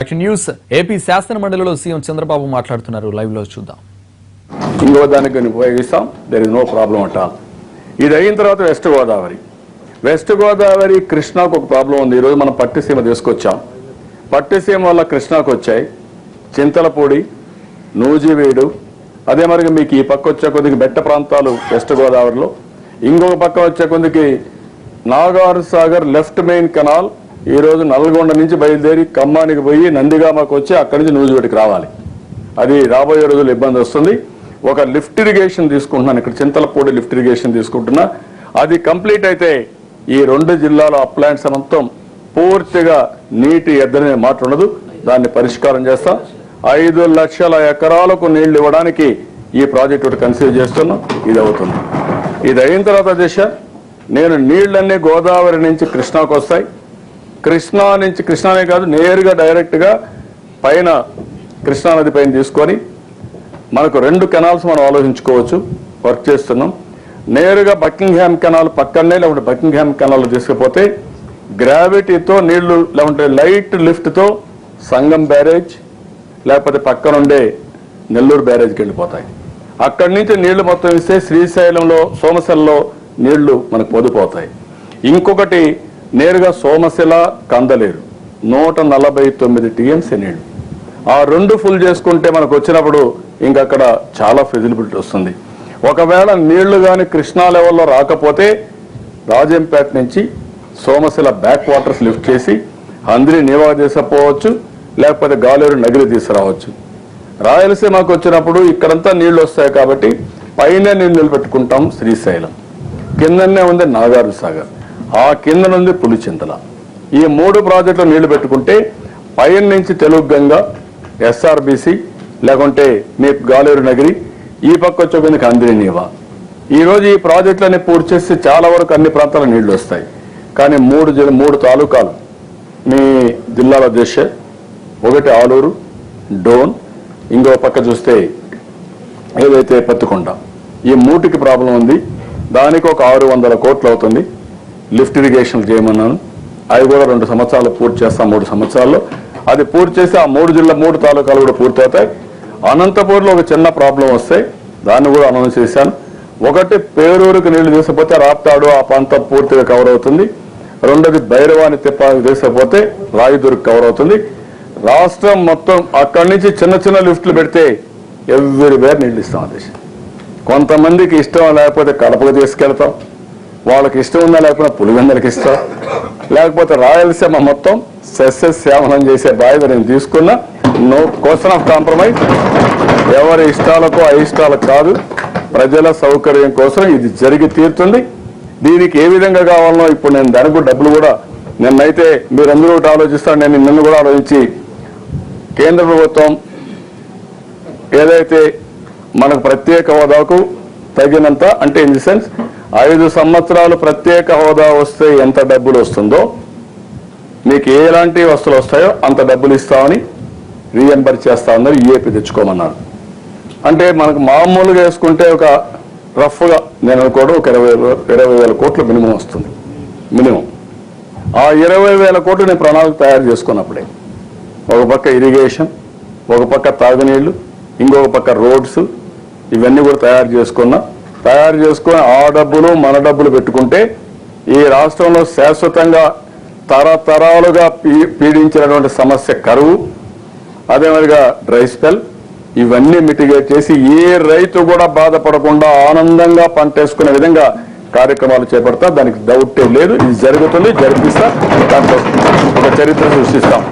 News AP శాసన మండలిలో CM Chandrababu మాట్లాడుతున్నారు. లైవ్ లో చూద్దాం. ఇంకో దానికి ఉపయోగిస్తాం, there is no problem at all. ఇది అయిన తర్వాత వెస్ట్ గోదావరి కృష్ణాకు ఒక ప్రాబ్లం ఉంది. ఈరోజు మనం పట్టిసీమ తీసుకొచ్చాం. పట్టిసీమ వల్ల కృష్ణాకు వచ్చాయి చింతలపూడి, నూజివీడు, అదే మరి మీకు ఈ పక్క వచ్చే కొద్దికి బెట్ట ప్రాంతాలు వెస్ట్ గోదావరిలో, ఇంకొక పక్క వచ్చే కొద్దికి Nagar Sagar left main canal ఈరోజు నల్గొండ నుంచి బయలుదేరి ఖమ్మానికి పోయి నందిగామకు వచ్చి అక్కడి నుంచి నూజివీడికి రావాలి. అది రాబోయే రోజులు ఇబ్బంది వస్తుంది. ఒక లిఫ్ట్ ఇరిగేషన్ తీసుకుంటున్నాను, ఇక్కడ చింతలపూడి లిఫ్ట్ ఇరిగేషన్ తీసుకుంటున్నా. అది కంప్లీట్ అయితే ఈ రెండు జిల్లాల అప్లాంట్స్ మొత్తం పూర్తిగా నీటి ఎద్దనే మాట ఉండదు. దాన్ని పరిష్కారం చేస్తాం. 5 లక్షల ఎకరాలకు నీళ్లు ఇవ్వడానికి ఈ ప్రాజెక్టు కన్సిడర్ చేస్తున్నాం. ఇది అవుతుంది. ఇది అయిన తర్వాత దిశ నేను నీళ్లన్నీ గోదావరి నుంచి కృష్ణాకు వస్తాయి. కృష్ణా నుంచి కృష్ణానే కాదు, నేరుగా డైరెక్ట్గా పైన కృష్ణానది పైన తీసుకొని మనకు 2 కెనాల్స్ మనం ఆలోచించుకోవచ్చు. వర్క్ చేస్తున్నాం. నేరుగా బకింగ్హామ్ కెనాల్ పక్కనే, లేకుంటే బకింగ్హామ్ కెనాల్ తీసుకుపోతే గ్రావిటీతో నీళ్లు, లేకుంటే లైట్ లిఫ్ట్తో సంగం బ్యారేజ్, లేకపోతే పక్కనుండే నెల్లూరు బ్యారేజ్కి వెళ్ళిపోతాయి. అక్కడి నుంచి నీళ్లు మొత్తం ఇస్తే శ్రీశైలంలో సోమశిలలో నీళ్లు మనకు పొదిపోతాయి. ఇంకొకటి నేరుగా సోమశిల కందలేరు 149 టీఎంసీ నీళ్లు. ఆ 2 ఫుల్ చేసుకుంటే మనకు వచ్చినప్పుడు ఇంకక్కడ చాలా ఫెసిలిబిలిటీ వస్తుంది. ఒకవేళ నీళ్లు కానీ కృష్ణా లెవెల్లో రాకపోతే రాజంపేట నుంచి సోమశిల బ్యాక్ వాటర్స్ లిఫ్ట్ చేసి హంద్రి నీవా తీసుకుపోవచ్చు, లేకపోతే గాలేరు నగిరి తీసుకురావచ్చు. రాయలసీమకు వచ్చినప్పుడు ఇక్కడంతా నీళ్లు వస్తాయి కాబట్టి పైన నీళ్లు పెట్టుకుంటాం శ్రీశైలం, కిందనే ఉంది నాగార్ సాగర్, ఆ కింద నుండి పులిచింతల. ఈ 3 ప్రాజెక్టులు నీళ్లు పెట్టుకుంటే పైన నుంచి తెలుగు గంగ, ఎస్ఆర్బిసి, లేకుంటే మీ గాలేరు నగిరి, ఈ పక్క వచ్చే హంద్రి నీవా. ఈరోజు ఈ ప్రాజెక్టులన్నీ పూర్తి చేస్తే చాలా వరకు అన్ని ప్రాంతాల నీళ్లు వస్తాయి. కానీ 3 తాలూకాలు మీ జిల్లాలో చేసే, ఒకటి ఆలూరు, డోన్, ఇంకో పక్క చూస్తే ఏదైతే పత్తికొండ, ఈ 3కి ప్రాబ్లం ఉంది. దానికి ఒక 600 కోట్లు అవుతుంది. లిఫ్ట్ ఇరిగేషన్ చేయమన్నాను. అవి కూడా 2 సంవత్సరాలు పూర్తి చేస్తాం. 3 సంవత్సరాల్లో అది పూర్తి చేసి ఆ 3 తాలూకాలు కూడా పూర్తి అవుతాయి. అనంతపూర్లో ఒక చిన్న ప్రాబ్లం వస్తే దాన్ని కూడా అనౌన్స్ చేశాను. ఒకటి పేరూరుకు నీళ్లు తీసుకుపోతే రాప్తాడు ఆ ప్రాంతం పూర్తిగా కవర్ అవుతుంది. రెండోది భైరవాని తిప్పానికి తీసుకుపోతే రాయదుర్గ్ కవర్ అవుతుంది. రాష్ట్రం మొత్తం అక్కడి నుంచి చిన్న లిఫ్ట్లు పెడితే ఎవ్రీవేర్ నీళ్లు ఇస్తాం. అది కొంతమందికి ఇష్టం లేకపోతే కడపకు తీసుకెళ్తాం, వాళ్ళకి ఇష్టం ఉందా లేకపోతే పులివెందులకి ఇస్తాం, లేకపోతే రాయలసీమ మొత్తం సస్యశ్యామలం చేసే బాధ్యత నేను తీసుకున్నా. No question of compromise. ఎవరి ఇష్టాలకో అయిష్టాలకు కాదు, ప్రజల సౌకర్యం కోసం ఇది జరిగి తీరుతుంది. దీనికి ఏ విధంగా కావాలనో ఇప్పుడు నేను దానికి డబ్బులు కూడా నిన్నైతే మీరందరూ ఒకటి ఆలోచిస్తాను, నేను నిన్ను కూడా ఆలోచించి కేంద్ర ప్రభుత్వం ఏదైతే మనకు ప్రత్యేక హోదాకు తగినంత, అంటే ఇన్ ది సెన్స్ 5 సంవత్సరాలు ప్రత్యేక హోదా వస్తే ఎంత డబ్బులు వస్తుందో, మీకు ఎలాంటి వస్తువులు వస్తాయో అంత డబ్బులు ఇస్తామని రీఎంబర్ చేస్తా ఉన్నారు. ఈఏపీ తెచ్చుకోమన్నారు. అంటే మనకు మామూలుగా వేసుకుంటే ఒక రఫ్గా నేను అనుకోవడం ఒక 20,000 కోట్లు మినిమం వస్తుంది. మినిమం ఆ 20,000 కోట్లు నేను ప్రణాళిక తయారు చేసుకున్నప్పుడే ఒక పక్క ఇరిగేషన్, ఒక పక్క తాగునీళ్లు, ఇంకొక పక్క రోడ్స్, ఇవన్నీ కూడా తయారు చేసుకొని ఆ డబ్బులు మన డబ్బులు పెట్టుకుంటే ఈ రాష్ట్రంలో శాశ్వతంగా తరతరాలుగా పీడించినటువంటి సమస్య కరువు, అదే మరిగా డ్రై స్పెల్, ఇవన్నీ మిటిగేట్ చేసి ఏ రైతు కూడా బాధపడకుండా ఆనందంగా పంట వేసుకునే విధంగా కార్యక్రమాలు చేపడతా. దానికి డౌటే లేదు. ఇది జరుగుతుంది, జరిపిస్తా. దాంట్లో ఒక చరిత్ర సృష్టిస్తాం.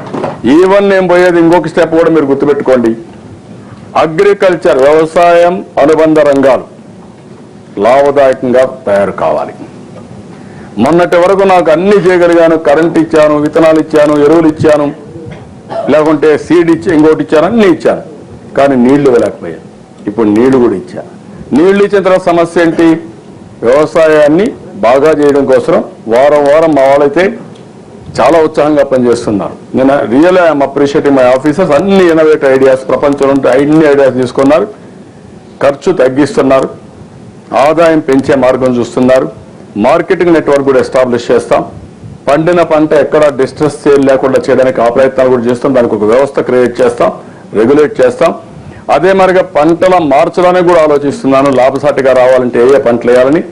ఈవెన్ నేను పోయేది ఇంకొక స్టెప్ కూడా మీరు గుర్తుపెట్టుకోండి. అగ్రికల్చర్, వ్యవసాయం అనుబంధ రంగాలు లాభదాయకంగా తయారు కావాలి. మొన్నటి వరకు నాకు అన్ని చేయగలిగాను. కరెంట్ ఇచ్చాను, విత్తనాలు ఇచ్చాను, ఎరువులు ఇచ్చాను, లేకుంటే సీడ్ ఇచ్చి ఇంకోటి ఇచ్చాను, అన్నీ ఇచ్చాను. కానీ నీళ్లు ఇవ్వలేకపోయాను. ఇప్పుడు నీళ్లు కూడా ఇచ్చాను. నీళ్లు ఇచ్చిన తర్వాత సమస్య ఏంటి? వ్యవసాయాన్ని బాగా చేయడం కోసం వారం మా వాళ్ళైతే చాలా ఉత్సాహంగా పనిచేస్తున్నారు. నేను real I'm appreciating my officers. అన్ని ఇన్నోవేటివ్ ఐడియాస్, ప్రపంచంలో ఉంటే అన్ని ఐడియాస్ తీసుకున్నారు. ఖర్చు తగ్గిస్తున్నారు, ఆదాయం పెంచే మార్గం చూస్తున్నారు. మార్కెటింగ్ నెట్వర్క్ కూడా ఎస్టాబ్లిష్ చేస్తాం. పండిన పంట ఎక్కడ డిస్ట్రెస్ సేల్ లేకుండా చేయడానికి ఆ ప్రయత్నాలు కూడా చేస్తాం. దానికి ఒక వ్యవస్థ క్రియేట్ చేస్తాం, రెగ్యులేట్ చేస్తాం. అదే మరిగా పంటల మార్చడానికి కూడా ఆలోచిస్తున్నాను. లాభసాటిగా రావాలంటే ఏ పంటలు వేయాలని.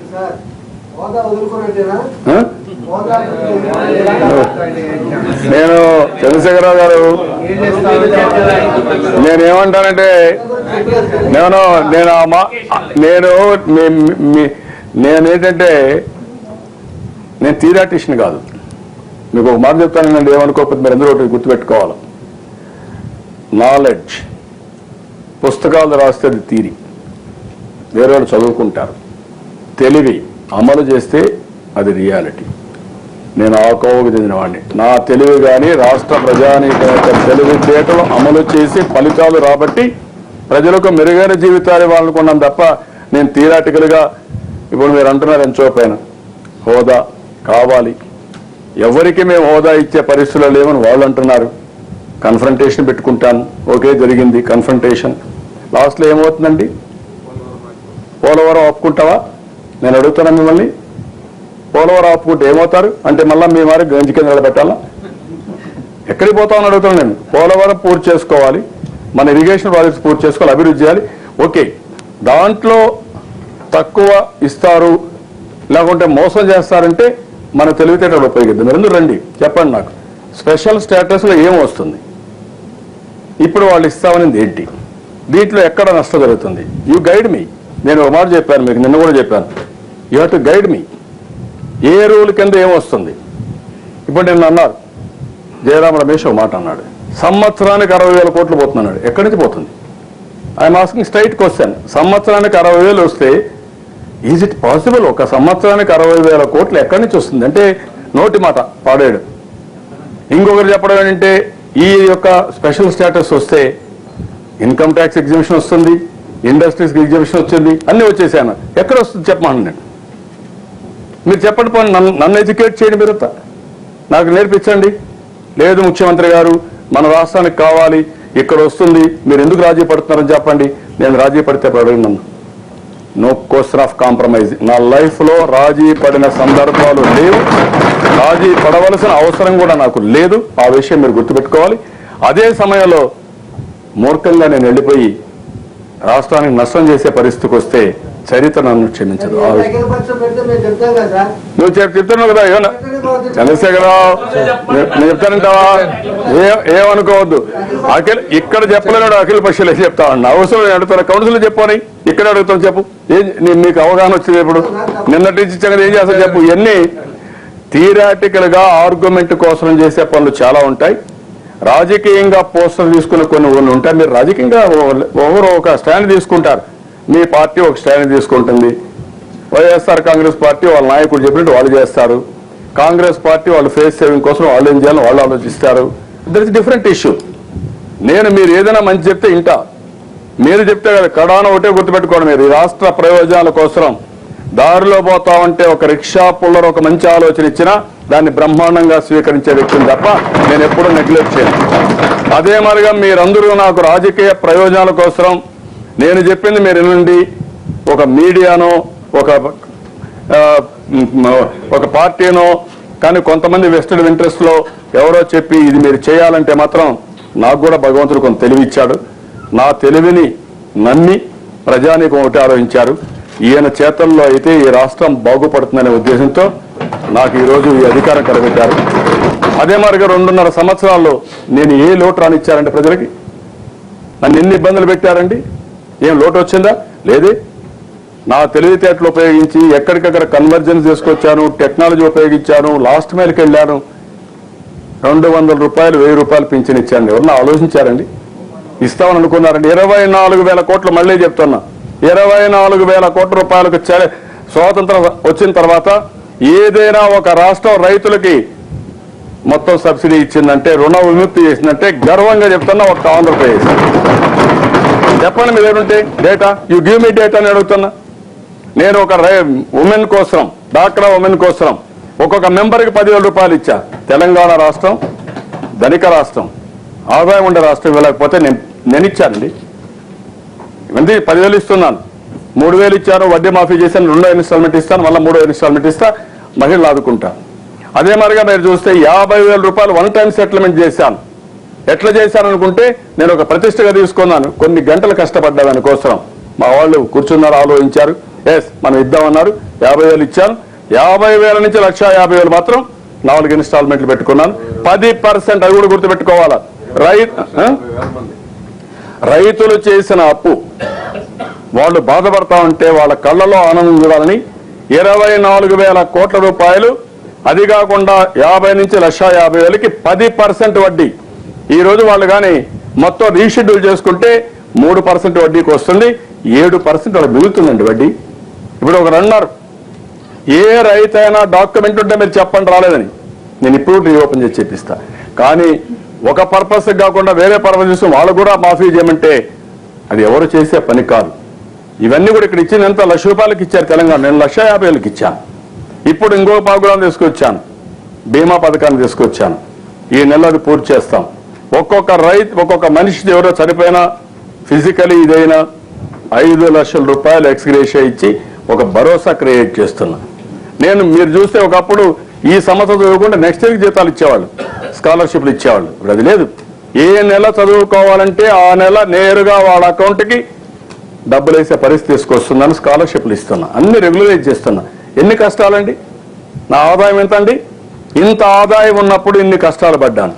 నేను చంద్రశేఖరరావు గారు నేనేమంటానంటే నేనేంటంటే నేను థియరాటిషియన్ కాదు. మీకు ఒక మాట చెప్తానండి, ఏమనుకోకపోతే మీరు అందరూ ఒకటి గుర్తుపెట్టుకోవాలి. నాలెడ్జ్ పుస్తకాలు రాస్తే అది థియరీ, వేరే వాళ్ళు చదువుకుంటారు. తెలివి అమలు చేస్తే అది రియాలిటీ. నేను ఆ కోవకు చెందినవాడిని. నా తెలివి కానీ రాష్ట్ర ప్రజానీక తెలివితేటలు అమలు చేసి ఫలితాలు రాబట్టి ప్రజలకు మెరుగైన జీవితాలు ఇవ్వాలనుకున్నాను తప్ప నేను థియరాటికల్గా ఇప్పుడు మీరు అంటున్నారు ఎంచోపైన హోదా కావాలి, ఎవరికి మేము హోదా ఇచ్చే పరిస్థితుల్లో లేవని వాళ్ళు అంటున్నారు. కన్ఫ్రంటేషన్ పెట్టుకుంటాను, ఓకే జరిగింది కన్ఫ్రంటేషన్. లాస్ట్లో ఏమవుతుందండి? పోలవరం ఆపుకుంటావా? నేను అడుగుతున్నాను మిమ్మల్ని. పోలవరం ఆపుకుంటే ఏమవుతారు అంటే మళ్ళీ మీ వారికి గంజి కేంద్రాలు పెట్టాలా? ఎక్కడికి పోతామని అడుగుతున్నాను నేను. పోలవరం పూర్తి చేసుకోవాలి, మన ఇరిగేషన్ ప్రాజెక్ట్స్ పూర్తి చేసుకోవాలి, అభివృద్ధి చేయాలి. ఓకే, దాంట్లో తక్కువ ఇస్తారు లేకుంటే మోసం చేస్తారంటే మన తెలివితేటలు ఉపయోగిద్దాం. మీరు రండి చెప్పండి నాకు, స్పెషల్ స్టేటస్లో ఏం వస్తుంది? ఇప్పుడు వాళ్ళు ఇస్తామనేది ఏంటి? దీంట్లో ఎక్కడ నష్టం జరుగుతుంది? యూ గైడ్ మీ. నేను ఒక మాట చెప్పాను మీకు, నిన్న కూడా చెప్పాను. You have to guide me. A rule కింద ఏమొస్తుంది? ఇప్పుడు నిన్న అన్నారు జయరామ రమేష్ ఒక మాట అన్నాడు, సంవత్సరానికి 60,000 కోట్లు పోతున్నాడు. ఎక్కడి నుంచి పోతుంది? I'm asking straight question. సంవత్సరానికి 60,000 వస్తే ఈజ్ ఇట్ పాసిబుల్? ఒక సంవత్సరానికి 60,000 కోట్లు ఎక్కడి నుంచి వస్తుంది? అంటే నోటి మాట పాడాడు. ఇంకొకరు చెప్పడం ఏంటంటే ఈ యొక్క స్పెషల్ స్టేటస్ వస్తే ఇన్కమ్ ట్యాక్స్ ఎగ్జిబిషన్ వస్తుంది, ఇండస్ట్రీస్కి ఎగ్జిబిషన్ వచ్చింది, అన్నీ వచ్చేసాను. ఎక్కడ వస్తుంది చెప్పమని నేను. మీరు చెప్పండి పోనీ, నన్ను ఎడ్యుకేట్ చేయండి, మీరు నాకు నేర్పించండి. లేదు ముఖ్యమంత్రి గారు మన రాష్ట్రానికి కావాలి, ఇక్కడ వస్తుంది, మీరు ఎందుకు రాజీ పడుతున్నారని చెప్పండి. నేను రాజీ పడితే పడను. No question of compromise. నా లైఫ్లో రాజీ పడిన సందర్భాలు లేవు, రాజీ పడవలసిన అవసరం కూడా నాకు లేదు. ఆ విషయం మీరు గుర్తుపెట్టుకోవాలి. అదే సమయంలో మూర్ఖంగా నేను వెళ్ళిపోయి రాష్ట్రానికి నష్టం చేసే పరిస్థితికి వస్తే చరిత్ర నన్ను క్షమించదు. నువ్వు చెప్తున్నావు కదా ఏమన్నా చంద్రశేఖరరావు, నేను చెప్తానంటావా? ఏమనుకోవద్దు. అఖిల్ ఇక్కడ చెప్పలేడు, అఖిల పక్షులే చెప్తా ఉన్నా. అవసరం అడుగుతున్నా, కౌన్సిల్ చెప్పని ఇక్కడ అడుగుతాను చెప్పు. మీకు అవగాహన వచ్చింది ఇప్పుడు? నిన్నటి నుంచి ఇచ్చాక ఏం చేస్తా చెప్పు. ఇవన్నీ థియరాటికల్ గా ఆర్గ్యుమెంట్ కోసం చేసే పనులు చాలా ఉంటాయి. రాజకీయంగా పోస్టర్ తీసుకునే కొన్ని ఉంటాయి. మీరు రాజకీయంగా ఎవరు ఒక స్టాండ్ తీసుకుంటారు, మీ పార్టీ ఒక స్టాండ్ తీసుకుంటుంది. వైఎస్ఆర్ కాంగ్రెస్ పార్టీ వాళ్ళ నాయకుడు చెప్పినట్టు వాళ్ళు చేస్తారు. కాంగ్రెస్ పార్టీ వాళ్ళు ఫేస్ సేవింగ్ కోసం వాళ్ళు ఏం చేయాలని వాళ్ళు ఆలోచిస్తారు. That is different issue. మీరు ఏదైనా మంచి చెప్తే ఇంటా, మీరు చెప్తే కదా కడాన ఒకటే గుర్తుపెట్టుకోండి. మీరు ఈ రాష్ట్ర ప్రయోజనాల కోసం దారిలో పోతా ఉంటే ఒక రిక్షా పుల్లర్ ఒక మంచి ఆలోచన ఇచ్చినా దాన్ని బ్రహ్మాండంగా స్వీకరించే వ్యక్తిని తప్ప నేను ఎప్పుడూ నెగ్లెక్ట్ చేయను. అదే మరిగా మీరందరూ నాకు రాజకీయ ప్రయోజనాల కోసం నేను చెప్పింది మీరు వినండి. ఒక మీడియానో ఒక పార్టీనో కానీ కొంతమంది వెస్టెడ్ ఇంట్రెస్ట్లో ఎవరో చెప్పి ఇది మీరు చేయాలంటే మాత్రం నాకు కూడా భగవంతుడు కొంత తెలివిచ్చాడు. నా తెలివిని నమ్మి ప్రజానీకం ఒకటి ఆలోచించారు. ఈయన చేతల్లో అయితే ఈ రాష్ట్రం బాగుపడుతుందనే ఉద్దేశంతో నాకు ఈరోజు ఈ అధికారం కలబెట్టారు. అదే మరిగా 2.5 సంవత్సరాల్లో నేను ఏ లోటు రానిచ్చారంటే ప్రజలకి? నన్ను ఎన్ని ఇబ్బందులు పెట్టారండి? ఏం లోటు వచ్చిందా? లేదే. నా తెలివితేటలు ఉపయోగించి ఎక్కడికక్కడ కన్వర్జెన్స్ చేసుకొచ్చాను, టెక్నాలజీ ఉపయోగించాను, లాస్ట్ మైల్కి వెళ్ళాను. 200 రూపాయలు 1000 రూపాయలు పింఛన్ ఇచ్చాను. ఎవరన్నా ఆలోచించారండి? ఇస్తామని అనుకున్నారండి? 24,000 కోట్లు, మళ్ళీ చెప్తున్నా, 24,000 కోట్ల రూపాయలకు స్వాతంత్రం వచ్చిన తర్వాత ఏదైనా ఒక రాష్ట్రం రైతులకి మొత్తం సబ్సిడీ ఇచ్చిందంటే, రుణ విముక్తి చేసిందంటే గర్వంగా చెప్తున్నా ఒక ఆంధ్రప్రదేశ్. చెప్పండి మీరు ఏమంటే data, you give me data అని అడుగుతున్నా. నేను ఒక ఉమెన్ కోసం, డాక్రా ఉమెన్ కోసం ఒక్కొక్క మెంబర్కి 10,000 రూపాయలు ఇచ్చా. తెలంగాణ రాష్ట్రం ధనిక రాష్ట్రం, ఆదాయం ఉండే రాష్ట్రం ఇవ్వలేకపోతే నేను ఇచ్చానండి. ఇవన్నీ 10,000 ఇస్తున్నాను, 3,000 ఇచ్చాను, వడ్డీ మాఫీ చేశాను, 2వ ఇన్స్టాల్మెంట్ ఇస్తాను, మళ్ళీ 3వ ఇన్స్టాల్మెంట్ ఇస్తా, మహిళలు ఆదుకుంటా. అదే మరిగా మీరు చూస్తే 50,000 రూపాయలు వన్ టైం సెటిల్మెంట్ చేశాను. ఎట్లా చేశాను అనుకుంటే నేను ఒక ప్రతిష్టగా తీసుకున్నాను. కొన్ని గంటలు కష్టపడ్డా దానికోసం. మా వాళ్ళు కూర్చున్నారు, ఆలోచించారు, ఎస్ మనం ఇద్దామన్నారు. 50,000 ఇచ్చాను. 50,000 నుంచి 1,50,000 మాత్రం 4 ఇన్స్టాల్మెంట్లు పెట్టుకున్నాను. 10% అది కూడా గుర్తుపెట్టుకోవాలా. రైతులు చేసిన అప్పు వాళ్ళు బాధపడతా ఉంటే వాళ్ళ కళ్ళలో ఆనందం చూడాలని 24,000 కోట్ల రూపాయలు, అది కాకుండా 50 నుంచి 1,50,000కి 10% వడ్డీ. ఈ రోజు వాళ్ళు కానీ మొత్తం రీషెడ్యూల్ చేసుకుంటే 3% వడ్డీకి వస్తుంది. 7% వాళ్ళకి మిగులుతుందండి వడ్డీ. ఇప్పుడు ఒకరు అన్నారు, ఏ రైతైనా డాక్యుమెంట్ ఉంటే మీరు చెప్పండి రాలేదని. నేను ఇప్పుడు రీఓపెన్ చేసి చెప్పిస్తా. కానీ ఒక పర్పస్ కాకుండా వేరే పర్పస్ చూసి వాళ్ళు కూడా మాఫీ చేయమంటే అది ఎవరు చేసే పని కాదు. ఇవన్నీ కూడా ఇక్కడ ఇచ్చినంత 1,00,000 రూపాయలకి ఇచ్చారు తెలంగాణ. నేను 1,50,000కి ఇచ్చాను. ఇప్పుడు ఇంకో ప్రోగ్రాం తీసుకొచ్చాను, బీమా పథకాన్ని తీసుకొచ్చాను. ఈ నెల అది పూర్తి చేస్తాం. ఒక్కొక్క రైతు, ఒక్కొక్క మనిషి ఎవరో చనిపోయినా ఫిజికలీ ఇదైనా 5 లక్షల రూపాయలు ఎక్స్గ్రేషియా ఇచ్చి ఒక భరోసా క్రియేట్ చేస్తున్నా. నేను మీరు చూస్తే ఒకప్పుడు ఈ సంవత్సరం చదువుకుంటే నెక్స్ట్ ఇయర్కి జీతాలు ఇచ్చేవాళ్ళు, స్కాలర్షిప్లు ఇచ్చేవాళ్ళు. ఇప్పుడు అది లేదు. ఏ నెల చదువుకోవాలంటే ఆ నెల నేరుగా వాళ్ళ అకౌంట్కి డబ్బులు వేసే పరిస్థితి తీసుకొస్తున్నాను. స్కాలర్షిప్లు ఇస్తున్నా, అన్ని రెగ్యులరైజ్ చేస్తున్నా. ఎన్ని కష్టాలండి. నా ఆదాయం ఎంత అండి? ఇంత ఆదాయం ఉన్నప్పుడు ఇన్ని కష్టాలు పడ్డాను.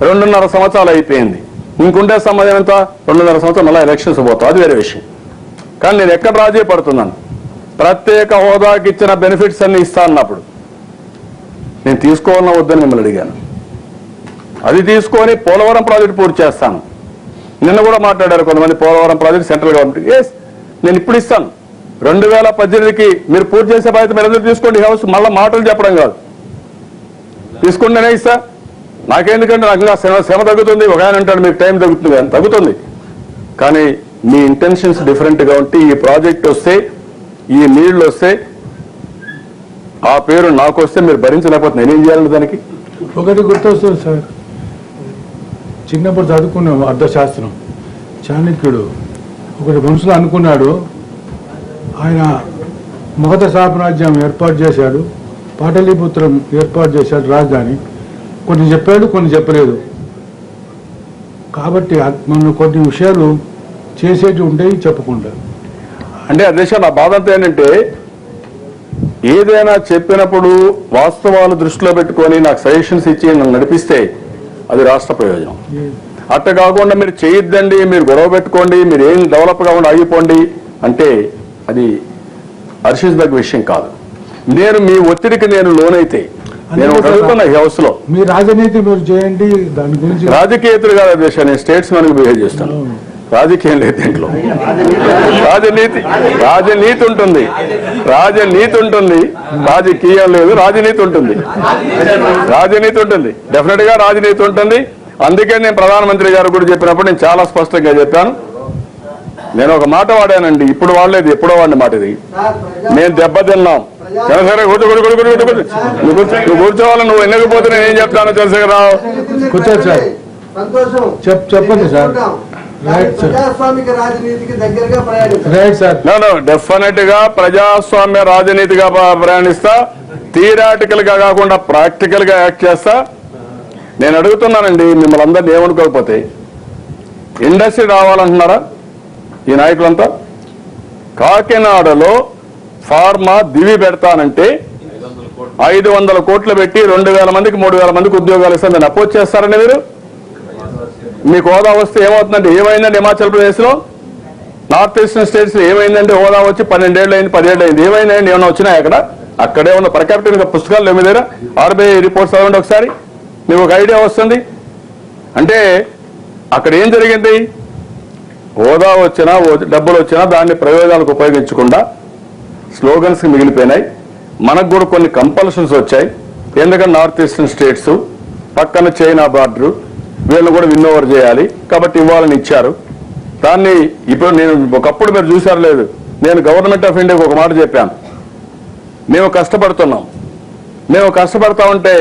2.5 సంవత్సరాలు అయిపోయింది. ఇంకుండే సమయం ఎంత? 2.5 సంవత్సరం మళ్ళీ ఎలక్షన్స్ పోతాం, అది వేరే విషయం. కానీ నేను ఎక్కడ రాజీ పడుతున్నాను? ప్రత్యేక హోదాకి ఇచ్చిన బెనిఫిట్స్ అన్ని ఇస్తా అన్నప్పుడు నేను తీసుకోవాలన్నా వద్దని మిమ్మల్ని అడిగాను. అది తీసుకొని పోలవరం ప్రాజెక్టు పూర్తి చేస్తాను. నిన్న కూడా మాట్లాడారు కొంతమంది, Polavaram project central government. Yes, నేను ఇప్పుడు ఇస్తాను. 2018కి మీరు పూర్తి చేసే బాధ్యత మీరు అందరూ తీసుకోండి. హౌస్ మళ్ళీ మాటలు చెప్పడం కాదు, తీసుకుంటే నేనే ఇస్తా. నాకెందుకంటే నాకు ఇంకా శ్రమ తగ్గుతుంది. ఒక ఆయన అంటాడు మీకు టైం తగ్గుతుంది అని, తగ్గుతుంది. కానీ మీ ఇంటెన్షన్స్ డిఫరెంట్గా ఉంటే ఈ ప్రాజెక్ట్ వస్తే, ఈ నీళ్లు వస్తే, ఆ పేరు నాకు వస్తే మీరు భరించలేకపోతే నేనేం చేయాలి? దానికి ఒకటి గుర్తొస్తుంది సార్, చిన్నప్పుడు చదువుకున్నాం అర్థశాస్త్రం. చాణక్యుడు ఒకటి మనసులో అనుకున్నాడు. ఆయన మగధ సామ్రాజ్యం ఏర్పాటు చేశాడు, పాటలీపుత్రం ఏర్పాటు చేశాడు రాజధాని. కొన్ని చెప్పాడు, కొన్ని చెప్పలేదు. కాబట్టి మనం కొన్ని విషయాలు చేసేటి ఉంటాయి, చెప్పకుండా. అంటే అధ్యక్ష, నా బాధ అంతా ఏంటంటే ఏదైనా చెప్పినప్పుడు వాస్తవాలు దృష్టిలో పెట్టుకొని నాకు సజెషన్స్ ఇచ్చి నన్ను నడిపిస్తే అది రాష్ట్ర ప్రయోజనం. అట్ట కాకుండా మీరు చేయొద్దండి, మీరు గొడవ పెట్టుకోండి, మీరు ఏం డెవలప్ కాకుండా ఆగిపోండి అంటే అది హర్షించదగ్గ విషయం కాదు. నేను మీ ఒత్తిడికి నేను లోనైతే నేను అడుగుతున్నా ఈ హౌస్ లో, మీ రాజనీతి మీరు చేయండి. దాని గురించి రాజకీయతలు కాదు అధ్యక్ష, నేను స్టేట్స్ మ్యాన్ బిహేవ్ చేస్తాను. రాజకీయం లేదు దీంట్లో. రాజనీతి ఉంటుంది, రాజనీతి ఉంటుంది, రాజకీయం లేదు. రాజనీతి ఉంటుంది, రాజనీతి ఉంటుంది, డెఫినెట్ గా రాజనీతి ఉంటుంది. అందుకే నేను ప్రధానమంత్రి గారు కూడా చెప్పినప్పుడు నేను చాలా స్పష్టంగా చెప్పాను. నేను ఒక మాట వాడానండి, ఇప్పుడు వాడలేదు, ఎప్పుడో వాడిన మాట ఇది. నేను దెబ్బతిన్నాం. చంద్రశేఖర నువ్వు కూర్చోవాలి, నువ్వు ఎన్నకపోతే నేను ఏం చెప్తాను చంద్రశేఖరరావు? కూర్చోండి సార్, చెప్పండి సార్. డెఫినెట్ గా ప్రజాస్వామ్య రాజనీతిగా ప్రయాణిస్తా, థియరాటికల్ గా కాకుండా ప్రాక్టికల్ గా యాక్ట్ చేస్తా. నేను అడుగుతున్నానండి మిమ్మల్ని అందరినీ ఏమనుకోకపోతే, ఇండస్ట్రీ రావాలంటున్నారా ఈ నాయకులంతా? కాకినాడలో ఫార్మా దివి పెడతానంటే 500 కోట్లు పెట్టి 2,000 మందికి 3,000 మందికి ఉద్యోగాలు ఇస్తాను. దాన్ని అపోజ్ చేస్తారండి మీరు? మీకు హోదా వస్తే ఏమవుతుందంటే, ఏమైందండి హిమాచల్ ప్రదేశ్లో, నార్త్ ఈస్టర్న్ స్టేట్స్ లో ఏమైందంటే హోదా వచ్చి 12 ఏళ్ళు అయింది, 10 ఏళ్ళు అయింది. ఏమైందండి? ఏమైనా వచ్చినాయి అక్కడ? అక్కడే ఉన్న పర్ క్యాపిటల్ పుస్తకాలు ఏమి దగ్గర RBI రిపోర్ట్స్ చదవండి ఒకసారి, మీకు ఒక ఐడియా వస్తుంది. అంటే అక్కడ ఏం జరిగింది? హోదా వచ్చినా డబ్బులు వచ్చినా దాన్ని ప్రయోజనాలకు ఉపయోగించకుండా స్లోగన్స్కి మిగిలిపోయినాయి. మనకు కూడా కొన్ని కంపల్షన్స్ వచ్చాయి. ఎందుకంటే నార్త్ ఈస్టర్న్ స్టేట్స్ పక్కన చైనా బార్డరు, వీళ్ళు కూడా విన్ ఓవర్ చేయాలి కాబట్టి ఇవ్వాలని ఇచ్చారు. దాన్ని ఇప్పుడు నేను ఒకప్పుడు మీరు చూసారు లేదు, నేను గవర్నమెంట్ ఆఫ్ ఇండియాకి ఒక మాట చెప్పాను, మేము కష్టపడుతున్నాం, మేము కష్టపడతా ఉంటే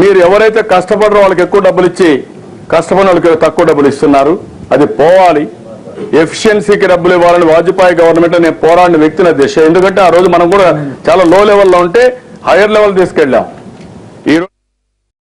మీరు ఎవరైతే కష్టపడరో వాళ్ళకి ఎక్కువ డబ్బులు ఇచ్చి కష్టపడిన వాళ్ళకి తక్కువ డబ్బులు ఇస్తున్నారు. అది పోవాలి. ఎఫిషియన్సీకి డబ్బులు ఇవ్వాలని వాజ్పేయి గవర్నమెంట్ నేను పోరాడిన వ్యక్తిని దిశ. ఎందుకంటే ఆ రోజు మనం కూడా చాలా లో లెవెల్లో ఉంటే హైయర్ లెవెల్ తీసుకెళ్ళాం.